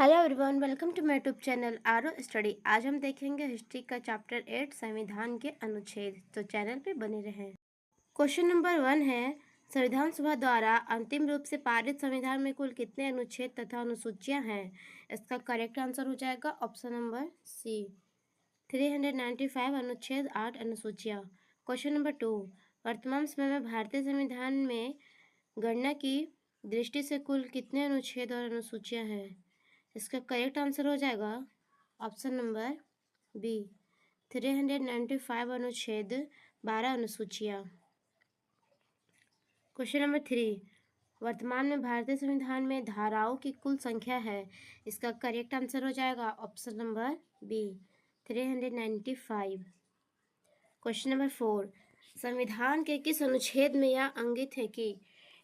Hello everyone, welcome to my YouTube channel आरो study. आज हम देखेंगे हिस्ट्री का चैप्टर 8 संविधान के अनुच्छेद। तो चैनल पे बने रहें। क्वेश्चन नंबर 1 है, संविधान सभा द्वारा अंतिम रूप से पारित संविधान में कुल कितने अनुच्छेद तथा अनुसूचियां हैं? इसका करेक्ट आंसर हो जाएगा ऑप्शन नंबर सी, 395 अनुच्छेद 8 अनुसूचियां। क्वेश्चन नंबर 2, वर्तमान समय में भारतीय संविधान में गणना की दृष्टि से कुल कितने अनुच्छेद और अनुसूचियां हैं? इसका करेक्ट आंसर हो जाएगा ऑप्शन नंबर बी, 395 अनुच्छेद 12 अनुसूचियां। क्वेश्चन नंबर 3, वर्तमान में भारतीय संविधान में धाराओं की कुल संख्या है? इसका करेक्ट आंसर हो जाएगा option number B, 395। Question number 4, संविधान के किस अनुच्छेद में यह अंकित है कि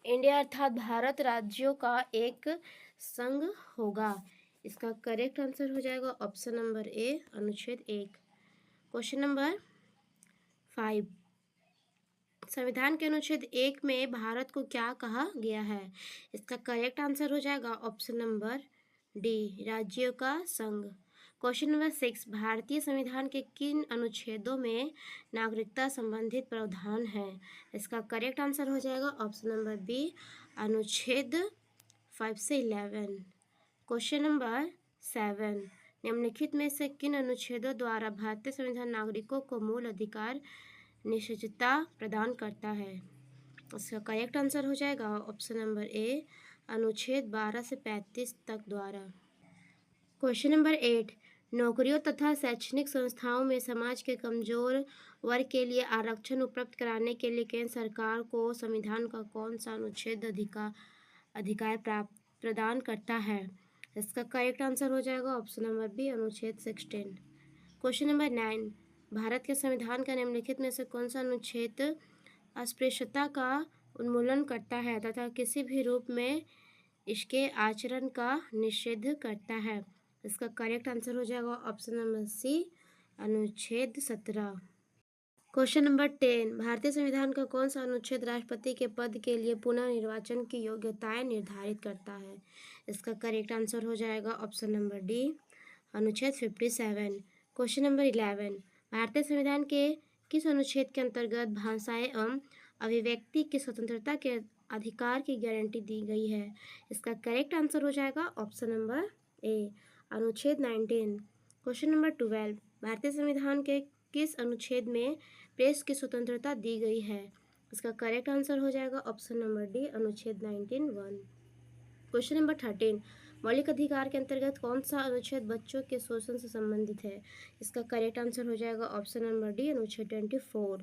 इंडिया अर्थात भारत राज्यों का एक संघ होगा? इसका करेक्ट आंसर हो जाएगा ऑप्शन नंबर ए, अनुच्छेद 1। क्वेश्चन नंबर 5, संविधान के अनुच्छेद 1 में भारत को क्या कहा गया है? इसका करेक्ट आंसर हो जाएगा ऑप्शन नंबर डी, राज्यों का संघ। क्वेश्चन नंबर 6, भारतीय संविधान के किन अनुच्छेदों में नागरिकता संबंधित प्रावधान है? इसका करेक्ट आंसर हो जाएगा ऑप्शन नंबर बी, अनुच्छेद 5 से 11। क्वेश्चन नंबर 7, निम्नलिखित में से किन अनुच्छेदों द्वारा भारतीय संविधान नागरिकों को मूल अधिकार निश्चितता प्रदान करता है? इसका करेक्ट आंसर हो जाएगा ऑप्शन नंबर ए, अनुच्छेद 12 से 35 तक द्वारा। क्वेश्चन नंबर 8, नौकरियों तथा शैक्षणिक संस्थाओं में समाज के कमजोर वर्ग के लिए आरक्षण उपलब्ध कराने के लिए केंद्र सरकार को संविधान का कौन सा अनुच्छेद अधिकार प्रदान करता है? इसका करेक्ट आंसर हो जाएगा ऑप्शन नंबर बी, अनुच्छेद 16। क्वेश्चन नंबर 9, भारत के संविधान का निम्नलिखित में से कौन सा अनुच्छेद अस्पृश्यता का उन्मूलन करता है तथा किसी भी रूप में इसके आचरण का निषेध करता है? इसका करेक्ट आंसर हो जाएगा ऑप्शन नंबर सी, अनुच्छेद 17। क्वेश्चन नंबर 10, भारतीय संविधान का कौन सा अनुच्छेद राष्ट्रपति के पद के लिए पुनः निर्वाचन की योग्यताएं निर्धारित करता है? इसका करेक्ट आंसर हो जाएगा ऑप्शन नंबर डी, अनुच्छेद 57। क्वेश्चन नंबर 11, भारतीय संविधान के किस अनुच्छेद के अंतर्गत भाषाएं एवं अभिव्यक्ति की स्वतंत्रता के अधिकार की गारंटी दी गई है? इसका करेक्ट आंसर हो जाएगा ऑप्शन नंबर ए, अनुच्छेद 19। क्वेश्चन नंबर 12, भारतीय संविधान के किस अनुच्छेद में प्रेस की स्वतंत्रता दी गई है? इसका करेक्ट आंसर हो जाएगा ऑप्शन नंबर डी, अनुच्छेद 19(1). क्वेश्चन नंबर 13, मौलिक अधिकार के अंतर्गत कौन सा अनुच्छेद बच्चों के शोषण से संबंधित है? इसका करेक्ट आंसर हो जाएगा ऑप्शन नंबर डी, अनुच्छेद 24।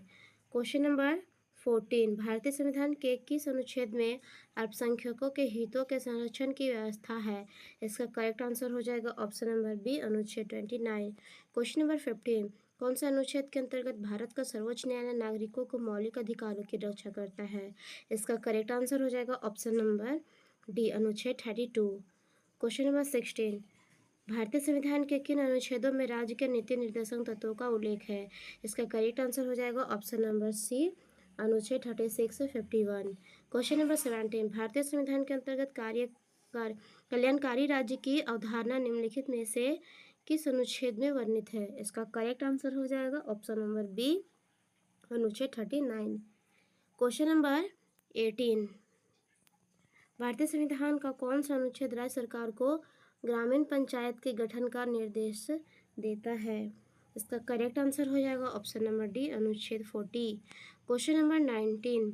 क्वेश्चन नंबर 14, भारतीय संविधान के किस अनुच्छेद में अल्पसंख्यकों के हितों के संरक्षण की व्यवस्था है? इसका करेक्ट आंसर हो जाएगा ऑप्शन नंबर बी, अनुच्छेद 29। क्वेश्चन नंबर 15, कौन सा अनुच्छेद के अंतर्गत भारत का सर्वोच्च न्यायालय नागरिकों को मौलिक अधिकारों की रक्षा करता है? इसका करेक्ट आंसर हो जाएगा ऑप्शन नंबर डी, अनुच्छेद 32। क्वेश्चन नंबर 16, भारतीय संविधान के किन अनुच्छेदों में राज्य के नीति निर्देशक तत्वों का उल्लेख है? इसका करेक्ट आंसर हो जाएगा ऑप्शन नंबर सी, अनुच्छेद 36 से 51। क्वेश्चन नंबर 17, भारतीय संविधान के अंतर्गत कल्याणकारी राज्य की अवधारणा निम्नलिखित में से किस अनुच्छेद में वर्णित है? इसका करेक्ट आंसर हो जाएगा ऑप्शन नंबर बी, अनुच्छेद 39। क्वेश्चन नंबर 18, भारतीय संविधान का कौन सा अनुच्छेद राज्य सरकार को ग्रामीण पंचायत के गठन का निर्देश देता है? इसका करेक्ट आंसर हो जाएगा ऑप्शन नंबर डी, अनुच्छेद 40। क्वेश्चन नंबर 19,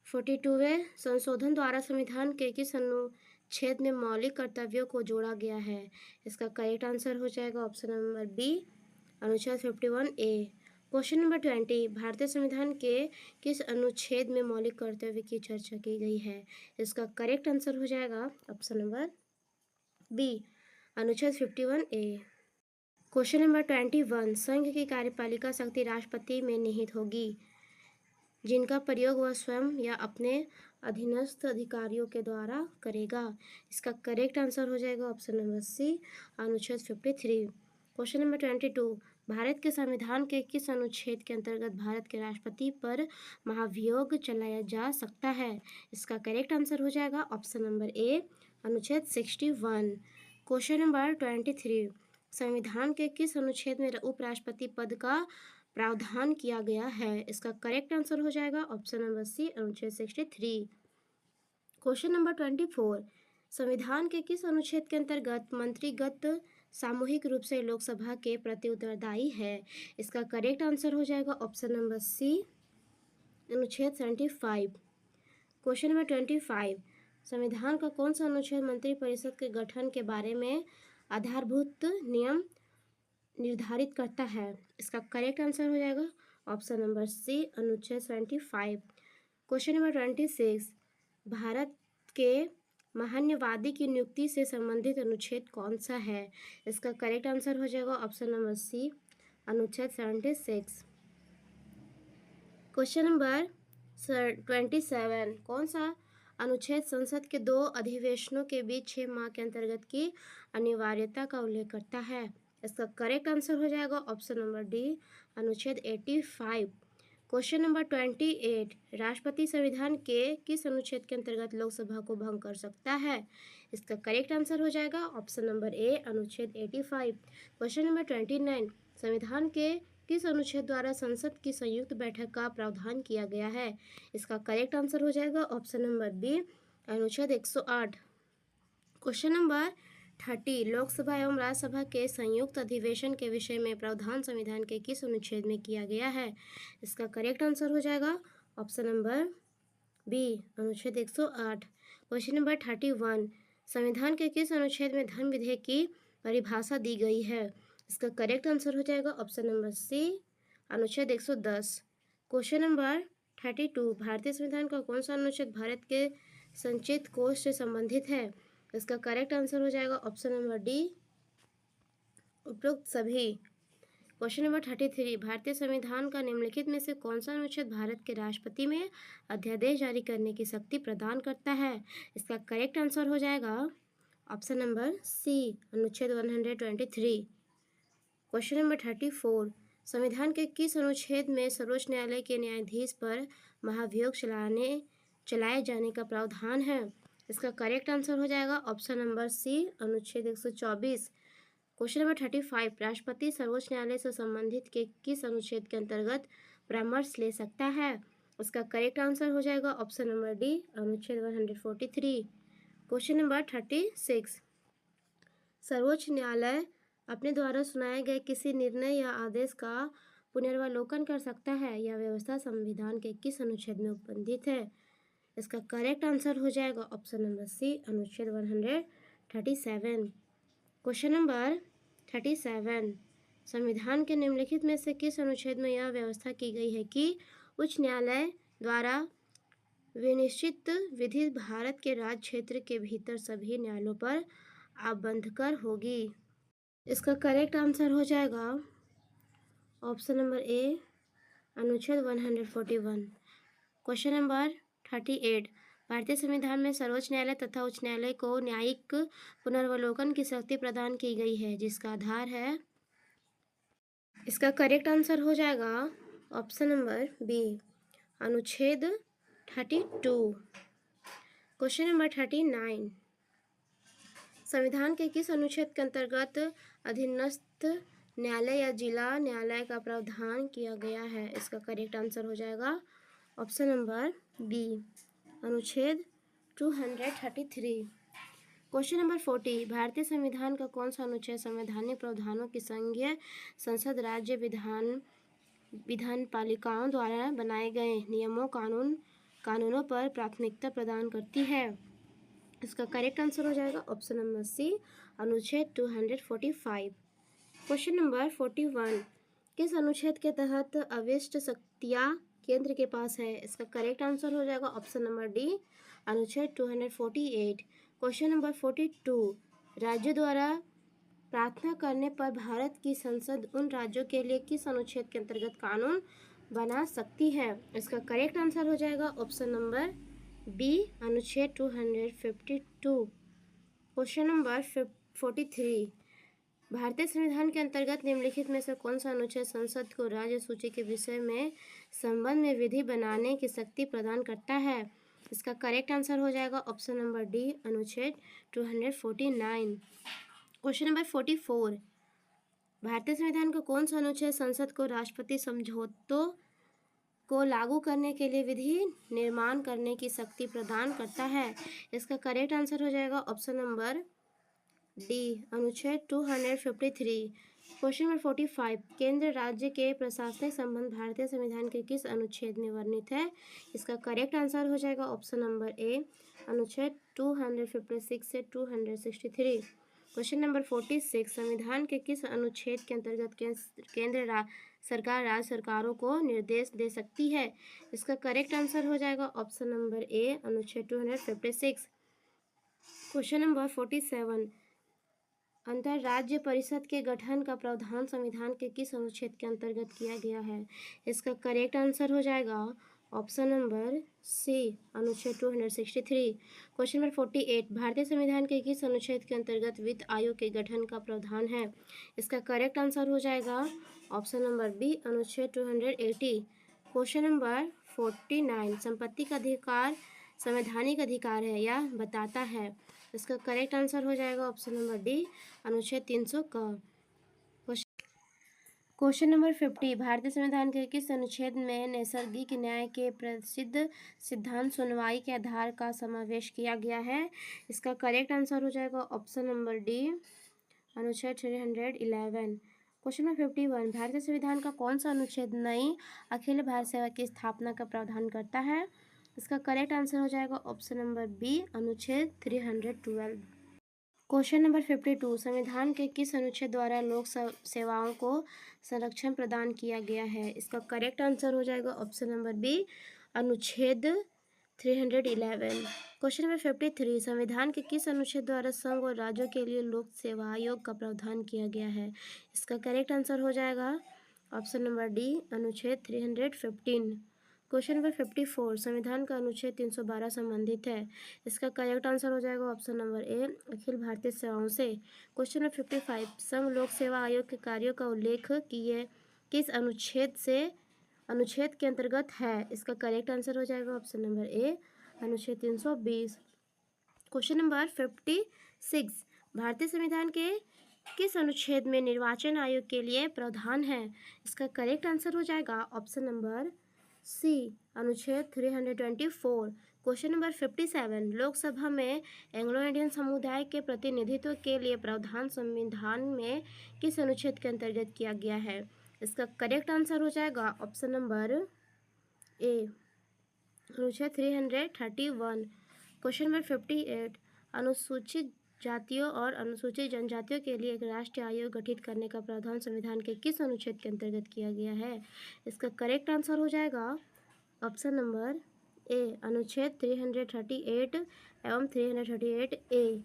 42वें संशोधन द्वारा संविधान के किस अनुच्छेद में मौलिक कर्तव्यों को जोड़ा गया है? इसका करेक्ट आंसर हो जाएगा ऑप्शन नंबर बी, अनुच्छेद 51(a). क्वेश्चन नंबर 20, भारतीय संविधान के किस अनुच्छेद में मौलिक कर्तव्य की चर्चा की गई है? इसका करेक्ट आंसर हो जाएगा ऑप्शन नंबर बी, अनुच्छेद 51(a). क्वेश्चन नंबर 21, संघ की कार्यपालिका शक्ति राष्ट्रपति में निहित होगी जिनका प्रयोग वह स्वयं या अपने अधीनस्थ अधिकारियों के द्वारा करेगा? इसका करेक्ट आंसर हो जाएगा ऑप्शन नंबर सी, अनुच्छेद 53। क्वेश्चन नंबर 22, भारत के संविधान के किस अनुच्छेद के अंतर्गत भारत के राष्ट्रपति पर महाभियोग चलाया जा सकता है? इसका करेक्ट आंसर हो जाएगा ऑप्शन नंबर ए, अनुच्छेद 61। क्वेश्चन नंबर 23, संविधान के किस अनुच्छेद में उपराष्ट्रपति पद का प्रावधान किया गया है? इसका करेक्ट आंसर हो जाएगा ऑप्शन नंबर सी, अनुच्छेद 63। क्वेश्चन नंबर 24, संविधान के किस अनुच्छेद के अंतर्गत मंत्रीगत सामूहिक रूप से लोकसभा के प्रति उत्तरदायी है? इसका करेक्ट आंसर हो जाएगा ऑप्शन नंबर सी, अनुच्छेद 75। क्वेश्चन नंबर 25, संविधान का कौन सा अनुच्छेद मंत्रिपरिषद के गठन के बारे में आधारभूत नियम निर्धारित करता है? इसका करेक्ट आंसर हो जाएगा ऑप्शन नंबर सी, अनुच्छेद 75। क्वेश्चन नंबर 26, भारत के महान्यवादी की नियुक्ति से संबंधित अनुच्छेद कौन सा है? इसका करेक्ट आंसर हो जाएगा ऑप्शन नंबर सी, अनुच्छेद 76। क्वेश्चन नंबर 27, कौन सा अनुच्छेद संसद के 2 अधिवेशनों के बीच 6 माह के अंतर्गत की अनिवार्यता का उल्लेख करता है? इसका करेक्ट आंसर हो जाएगा ऑप्शन नंबर डी, अनुच्छेद 85। क्वेश्चन नंबर 28, राष्ट्रपति संविधान के किस अनुच्छेद के अंतर्गत लोकसभा को भंग कर सकता है? इसका करेक्ट आंसर हो जाएगा ऑप्शन नंबर ए, अनुच्छेद 85। क्वेश्चन नंबर 29, संविधान के किस अनुच्छेद द्वारा संसद की संयुक्त बैठक का प्रावधान किया गया है? इसका करेक्ट आंसर हो जाएगा ऑप्शन नंबर बी, अनुच्छेद 108। क्वेश्चन नंबर 30, लोकसभा एवं राज्यसभा के संयुक्त अधिवेशन के विषय में प्रावधान संविधान के किस अनुच्छेद में किया गया है? इसका करेक्ट आंसर हो जाएगा ऑप्शन नंबर बी, अनुच्छेद 108। क्वेश्चन नंबर 31, संविधान के किस अनुच्छेद में धर्म विधेयक की परिभाषा दी गई है? इसका करेक्ट आंसर हो जाएगा ऑप्शन नंबर सी, अनुच्छेद 110। क्वेश्चन नंबर 32, भारतीय संविधान का कौन सा अनुच्छेद भारत के संचित कोष से संबंधित है? इसका करेक्ट आंसर हो जाएगा ऑप्शन नंबर डी, उपरोक्त सभी। क्वेश्चन नंबर 33, भारतीय संविधान का निम्नलिखित में से कौन सा अनुच्छेद भारत के राष्ट्रपति में अध्यादेश जारी करने की शक्ति प्रदान करता है? इसका करेक्ट आंसर हो जाएगा ऑप्शन नंबर सी, अनुच्छेद 123। क्वेश्चन नंबर 34, संविधान के किस अनुच्छेद में सर्वोच्च न्यायालय के न्यायाधीश पर महाभियोग चलाए जाने का प्रावधान है? इसका करेक्ट आंसर हो जाएगा ऑप्शन नंबर सी, अनुच्छेद 124। क्वेश्चन नंबर 35, राष्ट्रपति सर्वोच्च न्यायालय से संबंधित के किस अनुच्छेद के अंतर्गत परामर्श ले सकता है? इसका करेक्ट आंसर हो जाएगा ऑप्शन नंबर डी, अनुच्छेद 143। क्वेश्चन नंबर 36, सर्वोच्च न्यायालय अपने द्वारा सुनाए गए किसी निर्णय या आदेश का पुनर्वलोकन कर सकता है? यह व्यवस्था संविधान के किस अनुच्छेद में उपबंधित है? इसका करेक्ट आंसर हो जाएगा ऑप्शन नंबर सी, अनुच्छेद 137। क्वेश्चन नंबर 37, संविधान के निम्नलिखित में से किस अनुच्छेद में यह व्यवस्था की गई है कि उच्च न्यायालय द्वारा विनिश्चित विधि भारत के राज्य क्षेत्र के भीतर सभी न्यायालयों पर आबंधकर होगी? इसका करेक्ट आंसर हो जाएगा ऑप्शन नंबर ए, अनुच्छेद 141। क्वेश्चन नंबर 38, भारतीय संविधान में सर्वोच्च न्यायालय तथा उच्च न्यायालय को न्यायिक पुनर्वलोकन की शक्ति प्रदान की गई है, जिसका आधार है? इसका करेक्ट आंसर हो जाएगा ऑप्शन नंबर बी, अनुच्छेद 32। क्वेश्चन नंबर 39, संविधान के किस अनुच्छेद के अंतर्गत अधीनस्थ न्यायालय या जिला न्यायालय का प्रावधान किया गया है? इसका करेक्ट आंसर हो जाएगा ऑप्शन नंबर बी, अनुच्छेद 233। क्वेश्चन नंबर 40, भारतीय संविधान का कौन सा अनुच्छेद संवैधानिक प्रावधानों की संघीय संसद राज्य विधान पालिकाओं द्वारा बनाए गए नियमों कानूनों पर प्राथमिकता प्रदान करती है? इसका करेक्ट आंसर हो जाएगा ऑप्शन नंबर सी, अनुच्छेद 245। क्वेश्चन नंबर 41, किस अनुच्छेद के तहत अविष्ट शक्तियाँ केंद्र के पास है? इसका करेक्ट आंसर हो जाएगा ऑप्शन नंबर डी, अनुच्छेद 248। क्वेश्चन नंबर 42, राज्यों द्वारा प्रार्थना करने पर भारत की संसद उन राज्यों के लिए किस अनुच्छेद के अंतर्गत कानून बना सकती है? इसका करेक्ट आंसर हो जाएगा ऑप्शन नंबर बी, अनुच्छेद 252। क्वेश्चन नंबर 43, भारतीय संविधान के अंतर्गत निम्नलिखित में से कौन सा अनुच्छेद संसद को राज्य सूची के विषय में संबंध में विधि बनाने की शक्ति प्रदान करता है? इसका करेक्ट आंसर हो जाएगा ऑप्शन नंबर डी, अनुच्छेद 249। क्वेश्चन नंबर 44, भारतीय संविधान का कौन सा अनुच्छेद संसद को राष्ट्रपति समझौतों को लागू करने के लिए विधि निर्माण करने की शक्ति प्रदान करता है? इसका करेक्ट आंसर हो जाएगा ऑप्शन नंबर डी, अनुच्छेद 253। क्वेश्चन नंबर 45, केंद्र राज्य के प्रशासनिक संबंध भारतीय संविधान के किस अनुच्छेद में वर्णित है? इसका करेक्ट आंसर हो जाएगा ऑप्शन नंबर ए, अनुच्छेद 256 से 263। क्वेश्चन नंबर 46, संविधान के किस अनुच्छेद के अंतर्गत केंद्र सरकार राज्य सरकारों को निर्देश दे सकती है? इसका करेक्ट आंसर हो जाएगा ऑप्शन नंबर ए, अनुच्छेद 256। क्वेश्चन नंबर 47, अंतरराज्य परिषद के गठन का प्रावधान संविधान के किस अनुच्छेद के अंतर्गत किया गया है? इसका करेक्ट आंसर हो जाएगा ऑप्शन नंबर सी, अनुच्छेद 263। क्वेश्चन नंबर 48, भारतीय संविधान के किस अनुच्छेद के अंतर्गत वित्त आयोग के गठन का प्रावधान है? इसका करेक्ट आंसर हो जाएगा ऑप्शन नंबर बी, अनुच्छेद 280। क्वेश्चन नंबर 49, संपत्ति का अधिकार संवैधानिक अधिकार है या बताता है? इसका करेक्ट आंसर हो जाएगा ऑप्शन नंबर डी, अनुच्छेद 300 का। क्वेश्चन नंबर 50, भारतीय संविधान के किस अनुच्छेद में नैसर्गिक न्याय के प्रसिद्ध सिद्धांत सुनवाई के आधार का समावेश किया गया है? इसका करेक्ट आंसर हो जाएगा ऑप्शन नंबर डी, अनुच्छेद 311। क्वेश्चन नंबर 51, भारतीय संविधान का कौन सा अनुच्छेद नई अखिल भारत सेवा की स्थापना का प्रावधान करता है? इसका करेक्ट आंसर हो जाएगा ऑप्शन नंबर बी, अनुच्छेद 312। क्वेश्चन नंबर 52, संविधान के किस अनुच्छेद द्वारा लोक सेवाओं को संरक्षण प्रदान किया गया है? इसका करेक्ट आंसर हो जाएगा ऑप्शन नंबर बी, अनुच्छेद 311। क्वेश्चन नंबर 53, संविधान के किस अनुच्छेद द्वारा संघ और राज्यों के लिए लोक सेवा आयोग का प्रावधान किया गया है? इसका करेक्ट आंसर हो जाएगा ऑप्शन नंबर डी, अनुच्छेद 315। क्वेश्चन नंबर 54, संविधान का अनुच्छेद 312 संबंधित है। इसका करेक्ट आंसर हो जाएगा option number A, Akhil Bharatiya सेवाओं से। क्वेश्चन नंबर 55, संघ लोक सेवा आयोग के कार्यों का उल्लेख किस अनुच्छेद के अंतर्गत है? इसका करेक्ट आंसर हो जाएगा ऑप्शन नंबर ए, अनुच्छेद 320। क्वेश्चन नंबर 56, भारतीय संविधान के किस अनुच्छेद में निर्वाचन आयोग के लिए प्रावधान है? इसका करेक्ट आंसर हो जाएगा ऑप्शन नंबर सी, अनुच्छेद 324। क्वेश्चन नंबर 57, लोकसभा में एंग्लो इंडियन समुदाय के प्रतिनिधित्व के लिए प्रावधान संविधान में किस अनुच्छेद के अंतर्गत किया गया है? इसका करेक्ट आंसर हो जाएगा ऑप्शन नंबर ए, अनुच्छेद 331। क्वेश्चन नंबर 58, अनुसूचित जातियों और अनुसूचित जनजातियों के लिए एक राष्ट्रीय आयोग गठित करने का प्रावधान संविधान के किस अनुच्छेद के अंतर्गत किया गया है? इसका करेक्ट आंसर हो जाएगा ऑप्शन नंबर ए, अनुच्छेद 338 एवं 338 ए।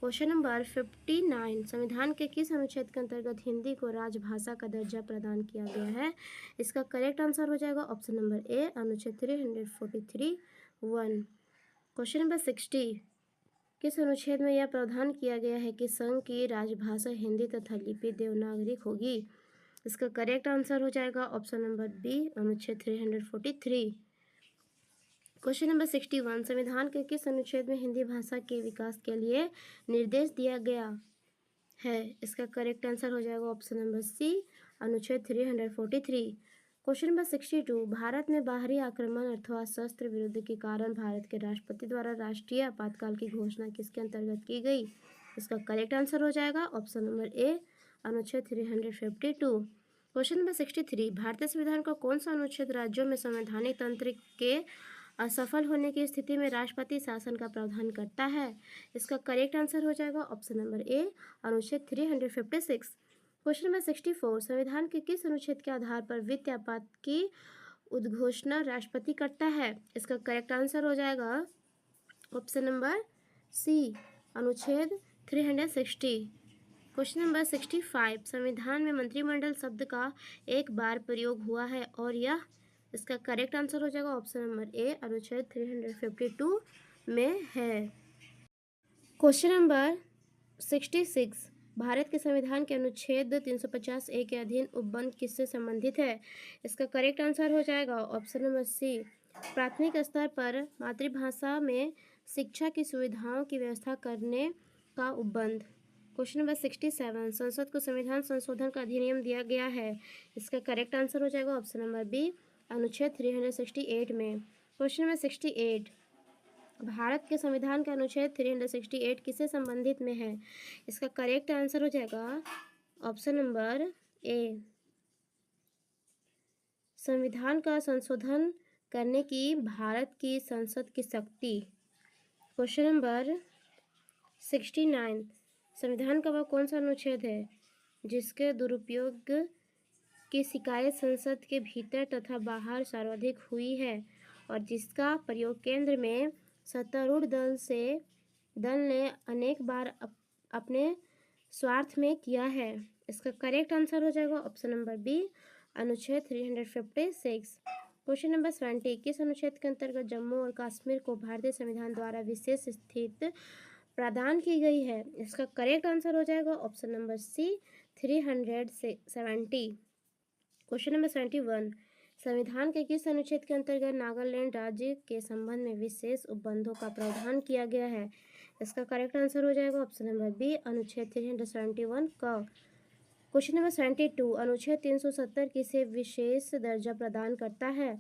क्वेश्चन नंबर 59, संविधान के किस अनुच्छेद के अंतर्गत हिंदी को राजभाषा का दर्जा प्रदान किया गया है? इसका करेक्ट आंसर हो जाएगा ऑप्शन नंबर ए, अनुच्छेद 343(1). क्वेश्चन नंबर 60, किस अनुच्छेद में यह प्रावधान किया गया है कि संघ की राजभाषा हिंदी तथा लिपि देवनागरी होगी? इसका करेक्ट आंसर हो जाएगा ऑप्शन नंबर बी, अनुच्छेद 343। क्वेश्चन नंबर 61, संविधान के किस अनुच्छेद में हिंदी भाषा के विकास के लिए निर्देश दिया गया है? इसका करेक्ट आंसर हो जाएगा ऑप्शन नंबर सी, अनुच्छेद 343। क्वेश्चन नंबर 62, भारत में बाहरी आक्रमण अथवा शस्त्र विरोध के कारण भारत के राष्ट्रपति द्वारा राष्ट्रीय आपातकाल की घोषणा किसके अंतर्गत की गई? इसका करेक्ट आंसर हो जाएगा ऑप्शन नंबर ए, अनुच्छेद 352। क्वेश्चन नंबर 63, भारतीय संविधान का कौन सा अनुच्छेद राज्यों में संवैधानिक तंत्र के असफल होने की स्थिति में राष्ट्रपति शासन का प्रावधान करता है? इसका करेक्ट आंसर हो जाएगा ऑप्शन नंबर ए, अनुच्छेद 356। क्वेश्चन नंबर 64, संविधान के किस अनुच्छेद के आधार पर वित्त आपात की उद्घोषणा राष्ट्रपति करता है? इसका करेक्ट आंसर हो जाएगा ऑप्शन नंबर सी, अनुच्छेद 360। क्वेश्चन नंबर 65, संविधान में मंत्रिमंडल शब्द का एक बार प्रयोग हुआ है और यह, इसका करेक्ट आंसर हो जाएगा ऑप्शन नंबर ए, अनुच्छेद 352 में है। क्वेश्चन नंबर 66, भारत के संविधान के अनुच्छेद 350(a) के अधीन उपबंध किससे संबंधित है? इसका करेक्ट आंसर हो जाएगा ऑप्शन नंबर सी, प्राथमिक स्तर पर मातृभाषा में शिक्षा की सुविधाओं की व्यवस्था करने का उपबंध। क्वेश्चन नंबर 67, संसद को संविधान संशोधन का अधिनियम दिया गया है। इसका करेक्ट आंसर हो जाएगा ऑप्शन नंबर बी, अनुच्छेद 368 में। क्वेश्चन नंबर 68, भारत के संविधान का अनुच्छेद 368 किससे संबंधित में है? इसका करेक्ट आंसर हो जाएगा ऑप्शन नंबर ए, संविधान का संशोधन करने की भारत की संसद की शक्ति। क्वेश्चन नंबर 69, संविधान का वह कौन सा अनुच्छेद है जिसके दुरुपयोग की शिकायत संसद के भीतर तथा बाहर सर्वाधिक हुई है और जिसका प्रयोग केंद्र में सत्तारूढ़ दल ने अनेक बार अपने स्वार्थ में किया है? इसका करेक्ट आंसर हो जाएगा ऑप्शन नंबर बी, अनुच्छेद 356। क्वेश्चन नंबर 70, किस अनुच्छेद के अंतर्गत जम्मू और कश्मीर को भारतीय संविधान द्वारा विशेष स्थिति प्रदान की गई है? इसका करेक्ट आंसर हो जाएगा option number C, 370। Question number 71, संविधान के किस अनुच्छेद के अंतर्गत नागालैंड राज्य के संबंध में विशेष उपबंधों का प्रावधान किया गया है? इसका करेक्ट आंसर हो जाएगा ऑप्शन नंबर बी, अनुच्छेद 371 का। क्वेश्चन नंबर 72, अनुच्छेद 370 किसे विशेष दर्जा प्रदान करता है?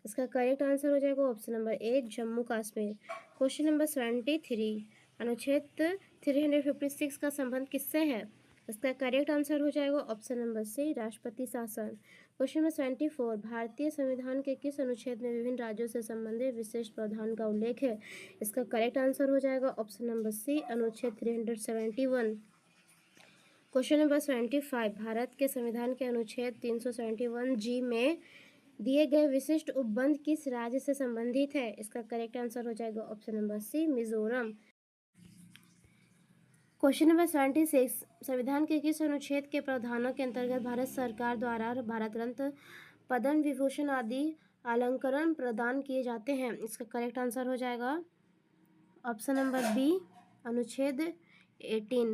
इसका करेक्ट आंसर हो जाएगा option number A, Jammu Kashmir. Question number 73, अनुच्छेद 356 का संबंध किससे है? इसका करेक्ट आंसर हो जाएगा ऑप्शन नंबर सी, राष्ट्रपति शासन। क्वेश्चन नंबर 74, भारतीय संविधान के किस अनुच्छेद में विभिन्न राज्यों से संबंधित विशेष प्रावधान का उल्लेख है? इसका करेक्ट आंसर हो जाएगा ऑप्शन नंबर सी, अनुच्छेद 371। क्वेश्चन नंबर 75, भारत के संविधान के अनुच्छेद 371G में दिए गए विशिष्ट उपबंध किस राज्य से संबंधित है? इसका करेक्ट आंसर हो जाएगा option number C, Mizoram. Question number 76, संविधान के किस अनुच्छेद के प्रावधानों के अंतर्गत भारत सरकार द्वारा भारत रत्न, पद्म विभूषण आदि अलंकरण प्रदान किए जाते हैं? इसका करेक्ट आंसर हो जाएगा ऑप्शन नंबर बी, अनुच्छेद 18।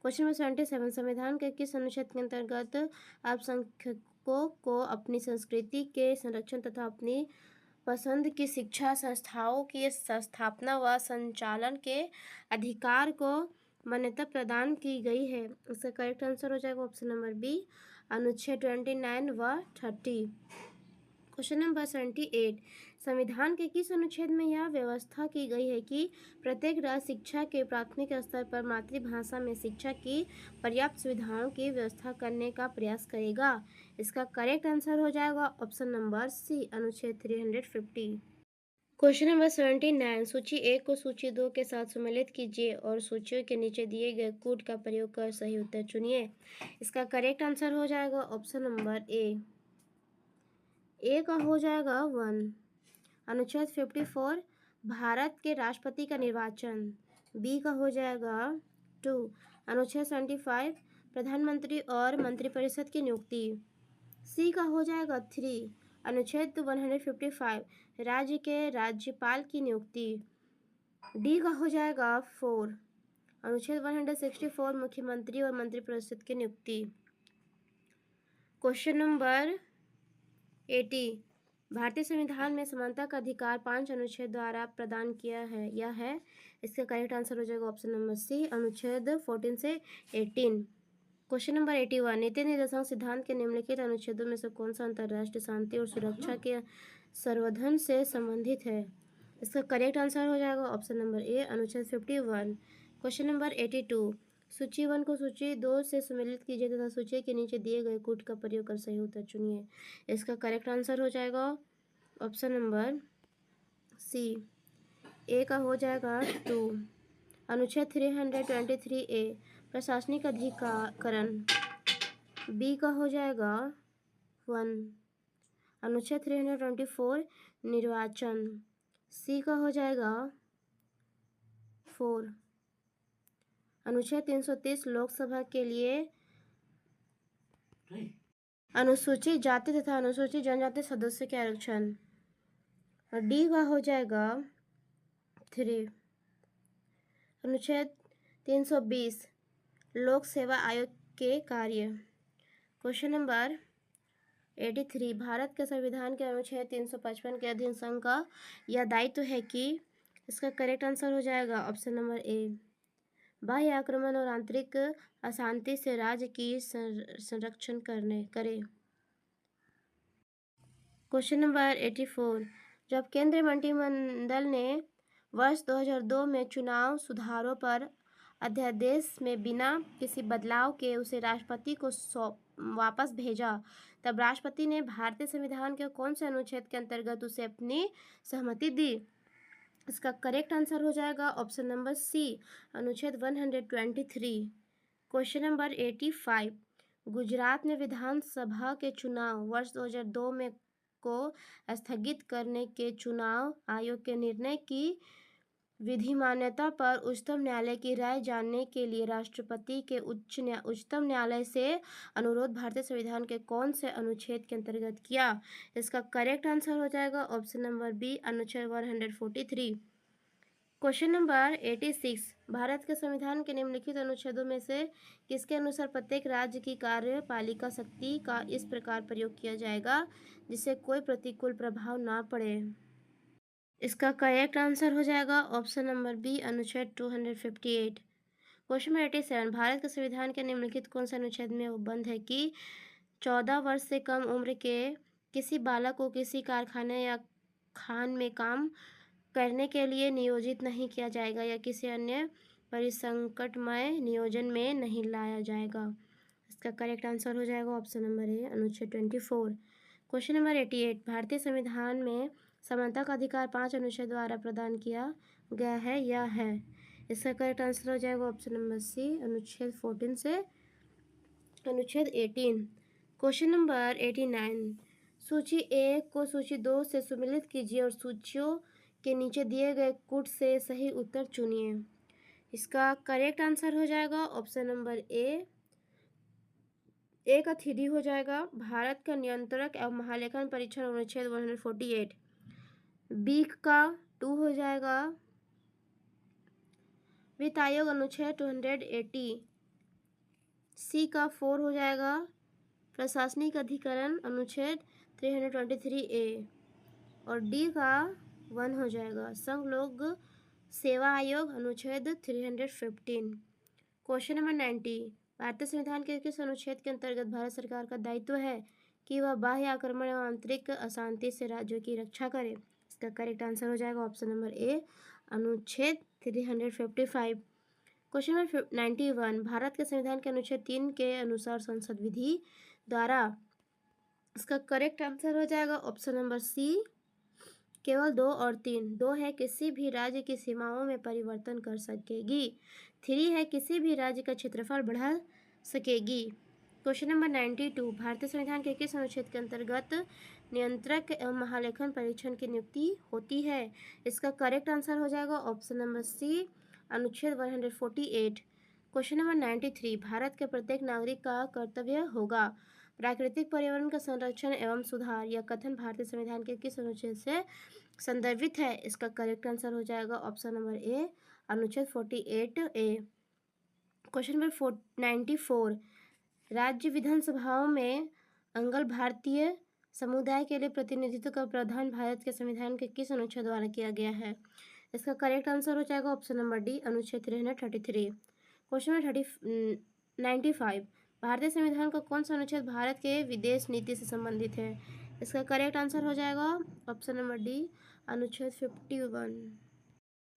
क्वेश्चन नंबर 77, संविधान के किस अनुच्छेद के अंतर्गत अल्पसंख्यकों को अपनी संस्कृति के संरक्षण तथा अपनी पसंद की शिक्षा संस्थाओं की स्थापना व संचालन के अधिकार को मान्यता प्रदान की गई है? इसका करेक्ट आंसर हो जाएगा ऑप्शन नंबर बी, अनुच्छेद 29 व 30। क्वेश्चन नंबर 78, संविधान के किस अनुच्छेद में यह व्यवस्था की गई है कि प्रत्येक राज्य शिक्षा के प्राथमिक स्तर पर मातृभाषा में शिक्षा की पर्याप्त सुविधाओं की व्यवस्था करने का प्रयास करेगा? इसका करेक्ट आंसर हो जाएगा ऑप्शन नंबर सी, अनुच्छेद 350। क्वेश्चन नंबर 79, सूची 1 को सूची 2 के साथ सम्मिलित कीजिए और सूचियों के नीचे दिए गए कूट का प्रयोग कर सही उत्तर चुनिए। इसका करेक्ट आंसर हो जाएगा ऑप्शन नंबर ए का हो जाएगा 1, अनुच्छेद 54, भारत के राष्ट्रपति का निर्वाचन। बी का हो जाएगा 2, अनुच्छेद 75, प्रधानमंत्री और मंत्रिपरिषद की नियुक्ति। सी का हो जाएगा 3, अनुच्छेद 155, राज्य के राज्यपाल की नियुक्ति। डी का हो जाएगा 4, अनुच्छेद 164, मुख्यमंत्री और मंत्रिपरिषद की नियुक्ति। क्वेश्चन नंबर 80, भारतीय संविधान में समानता का अधिकार 5 अनुच्छेद द्वारा प्रदान किया है या है? इसका करेक्ट आंसर हो जाएगा ऑप्शन नंबर सी, अनुच्छेद 14 से 18। क्वेश्चन नंबर 81, नीति निर्देशांक सिद्धांत के निम्नलिखित अनुच्छेदों में से कौन सा अंतर्राष्ट्रीय शांति और सुरक्षा के संवर्धन से संबंधित है? इसका करेक्ट आंसर हो जाएगा ऑप्शन नंबर ए, अनुच्छेद 51। क्वेश्चन नंबर 82, सूची 1 को सूची 2 से सम्मिलित कीजिए तथा सूची के नीचे दिए गए कूट का प्रयोग कर सही उत्तर चुनिए। इसका करेक्ट आंसर हो जाएगा ऑप्शन नंबर सी, ए का हो जाएगा 2, अनुच्छेद 323A, प्रशासनिक अधिकारण। बी का हो जाएगा 1, अनुच्छेद 324, निर्वाचन। सी का हो जाएगा 4, अनुच्छेद 330, लोकसभा के लिए अनुसूचित जाति तथा अनुसूचित जनजाति सदस्य के आरक्षण। और डी का हो जाएगा 3, अनुच्छेद 320, लोक सेवा आयोग के कार्य। क्वेश्चन नंबर 83, भारत के संविधान के अनुच्छेद 355 के अधीन संघ का यह दायित्व है कि? इसका करेक्ट आंसर हो जाएगा ऑप्शन नंबर ए, बाह्य आक्रमण और आंतरिक अशांति से राज्य की संरक्षण करे। Question number 84। जब केंद्रीय मंत्रिमंडल ने वर्ष 2002 में चुनाव सुधारों पर अध्यादेश में बिना किसी बदलाव के उसे राष्ट्रपति को वापस भेजा, तब राष्ट्रपति ने भारतीय संविधान के कौन से अनुच्छेद के अंतर्गत उसे अपनी सहमति दी? इसका करेक्ट आंसर हो जाएगा ऑप्शन नंबर सी, अनुच्छेद 123। Question number 85। गुजरात में विधानसभा के चुनाव वर्ष 2002 में को स्थगित करने के चुनाव आयोग के निर्णय की विधि मान्यता पर उच्चतम न्यायालय की राय जानने के लिए राष्ट्रपति के उच्चतम न्यायालय से अनुरोध भारतीय संविधान के कौन से अनुच्छेद के अंतर्गत किया? इसका करेक्ट आंसर हो जाएगा ऑप्शन नंबर बी, अनुच्छेद 143। Question number 86। भारत के संविधान के निम्नलिखित अनुच्छेदों में से किसके अनुसार प्रत्येक राज्य की कार्यपालिका शक्ति का इस प्रकार प्रयोग किया जाएगा जिससे कोई प्रतिकूल प्रभाव ना पड़े? इसका करेक्ट आंसर हो जाएगा ऑप्शन नंबर बी, अनुच्छेद 258। Question number 87। भारत के संविधान के निम्नलिखित कौन से अनुच्छेद में उपबंध है कि 14 वर्ष से कम उम्र के किसी बालक को किसी कारखाने या खान में काम करने के लिए नियोजित नहीं किया जाएगा या किसी अन्य परिसंकटमय नियोजन में नहीं लाया जाएगा? इसका करेक्ट आंसर हो जाएगा ऑप्शन नंबर ए, अनुच्छेद 24। Question number 88। भारतीय संविधान में समानता का अधिकार 5 अनुच्छेद द्वारा प्रदान किया गया है या है? इसका करेक्ट आंसर हो जाएगा ऑप्शन नंबर सी, अनुच्छेद 14 से अनुच्छेद 18। Question number 89। सूची 1 को सूची 2 से सम्मिलित कीजिए और सूचियों के नीचे दिए गए कूट से सही उत्तर चुनिए। इसका करेक्ट आंसर हो जाएगा ऑप्शन नंबर ए का 3 हो जाएगा भारत का नियंत्रक एवं महालेखन परीक्षण अनुच्छेद 148। बी का 2 हो जाएगा वित्त आयोग अनुच्छेद 280। सी का 4 हो जाएगा प्रशासनिक अधिकरण अनुच्छेद 323A और डी का 1 हो जाएगा संघ लोक सेवा आयोग अनुच्छेद 315। Question number 90। भारतीय संविधान के किस अनुच्छेद के अंतर्गत भारत सरकार का दायित्व है कि वह बाह्य आक्रमण एवं आंतरिक अशांति से राज्यों की रक्षा करे? इसका करेक्ट आंसर हो जाएगा ऑप्शन नंबर ए, अनुच्छेद 355। Question number 91। भारत के संविधान के अनुच्छेद 3 के अनुसार संसद विधि द्वारा, इसका करेक्ट आंसर हो जाएगा ऑप्शन नंबर सी, केवल 2 और 3। 2 है किसी भी राज्य की सीमाओं में परिवर्तन कर सकेगी। 3 है किसी भी राज्य का क्षेत्रफल बढ़ा सकेगी। Question number 92। भारतीय संविधान के किस अनुच्छेद के अंतर्गत नियंत्रक एवं महालेखन परीक्षण की नियुक्ति होती है? इसका करेक्ट आंसर हो जाएगा ऑप्शन नंबर सी, अनुच्छेद 148। Question number 93। भारत के प्रत्येक नागरिक का कर्तव्य होगा प्राकृतिक पर्यावरण का संरक्षण एवं सुधार, यह कथन भारतीय संविधान के किस अनुच्छेद से संदर्भित है? इसका करेक्ट आंसर हो जाएगा ऑप्शन नंबर ए, अनुच्छेद 48A। Question number 94। राज्य विधानसभाओं में अंगल भारतीय समुदाय के लिए प्रतिनिधित्व का प्रावधान भारत के संविधान के किस अनुच्छेद द्वारा किया गया है? इसका करेक्ट आंसर हो जाएगा ऑप्शन नंबर डी, अनुच्छेद 333। Question number 95। भारतीय संविधान का कौन सा अनुच्छेद भारत के विदेश नीति से संबंधित है? इसका करेक्ट आंसर हो जाएगा ऑप्शन नंबर डी, अनुच्छेद 51।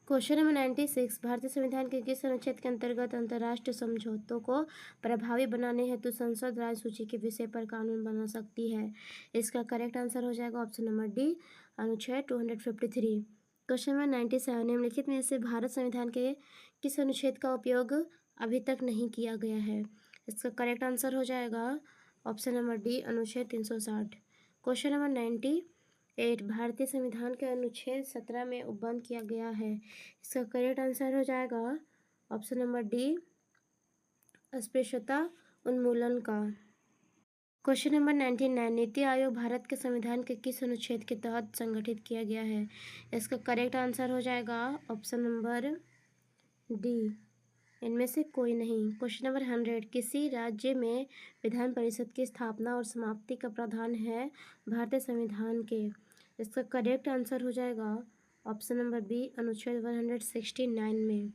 Question number 96। भारतीय संविधान के किस अनुच्छेद के अंतर्गत अंतर्राष्ट्रीय समझौतों को प्रभावी बनाने हेतु संसद राज्य सूची के विषय पर कानून बना सकती है? इसका करेक्ट आंसर हो जाएगा ऑप्शन नंबर डी, अनुच्छेद 253। Question number 97। निम्नलिखित में से भारत संविधान के किस अनुच्छेद का उपयोग अभी तक नहीं किया गया है? इसका करेक्ट आंसर हो जाएगा ऑप्शन नंबर डी, अनुच्छेद 360। Question number 98। भारतीय संविधान के अनुच्छेद 17 में उपबंध किया गया है। इसका करेक्ट आंसर हो जाएगा ऑप्शन नंबर डी, अस्पृश्यता उन्मूलन का। Question number 99। नीति आयोग भारत के संविधान के किस अनुच्छेद के तहत संगठित किया गया है? इसका करेक्ट आंसर हो जाएगा ऑप्शन नंबर डी, इनमें से कोई नहीं। Question number 100। किसी राज्य में विधान परिषद की स्थापना और समाप्ति का प्रावधान है भारतीय संविधान के? इसका करेक्ट आंसर हो जाएगा ऑप्शन नंबर बी, अनुच्छेद 169 में।